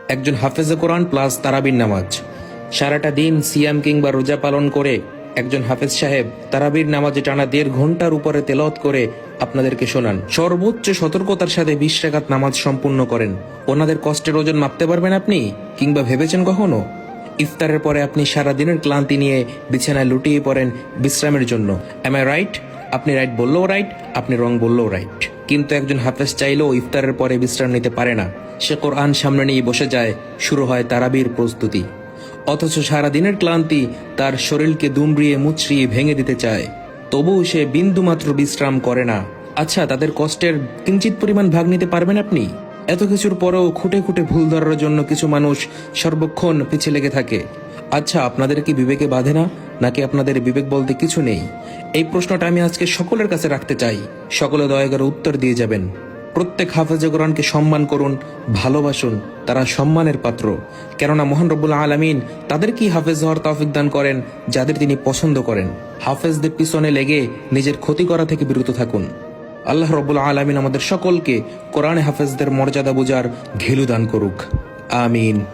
একজন হাফেজে কোরআন প্লাস তারাবির নামাজ। সারাটা দিন সিয়াম কিংবা রোজা পালন করে একজন হাফেজ সাহেব তারাবির নামাজে টানা ১.৫ ঘন্টার উপরে তেলাওয়াত করে আপনাদেরকে শোনান। সর্বোচ্চ সতর্কতার সাথে ২০ রাকাত নামাজ সম্পূর্ণ করেন। ওনাদের কষ্টের ওজন মাপতে পারবেন আপনি? কিংবা ভেবেছেন কখনো? ইফতারের পরে আপনি সারা দিনের ক্লান্তি নিয়ে বিছানায় লুটিয়ে পড়েন বিশ্রামের জন্য। Am I right? আপনি রাইট বললেও রাইট, আপনি রং বললেও রাইট। কিন্তু একজন হাফেজ চাইলেও ইফতারের পরে বিশ্রাম নিতে পারে না। সে কোরআন সামনে নিয়ে বসে যায়, শুরু হয় তারাবির প্রস্তুতি। অথচ সারাদিনের ক্লান্তি তার শরীরকে দুমড়িয়ে মুচড়িয়ে ভেঙে দিতে চায়, তবুও সে বিন্দুমাত্র বিশ্রাম করে না। আচ্ছা, তাদের কষ্টের কিঞ্চিত পরিমাণ ভাগ নিতে পারবেন আপনি? এত কিছুর পরেও খুঁটে খুঁটে ভুল ধরার জন্য কিছু মানুষ সর্বক্ষণ পিছিয়ে লেগে থাকে। আচ্ছা, আপনাদের কি বিবেকে বাঁধে না, নাকি আপনাদের বিবেক বলতে কিছু নেই? এই প্রশ্নটা আমি আজকে সকলের কাছে রাখতে চাই। সকলে দয়া করে উত্তর দিয়ে যাবেন। প্রত্যেক হাফেজে কোরআনকে সম্মান করুন, ভালোবাসুন। তারা সম্মানের পাত্র, কেননা মহান রব্বুল আলামিন তাদেরকেই হাফেজ হওয়ার তৌফিক দান করেন যাদের তিনি পছন্দ করেন। হাফেজদের পিছনে লেগে নিজের ক্ষতি করা থেকে বিরত থাকুন। আল্লাহ রব্বুল আলামিন আমাদের সকলকে কোরআনে হাফেজদের মর্যাদা বুঝার ঘিলু দান করুক। আমিন।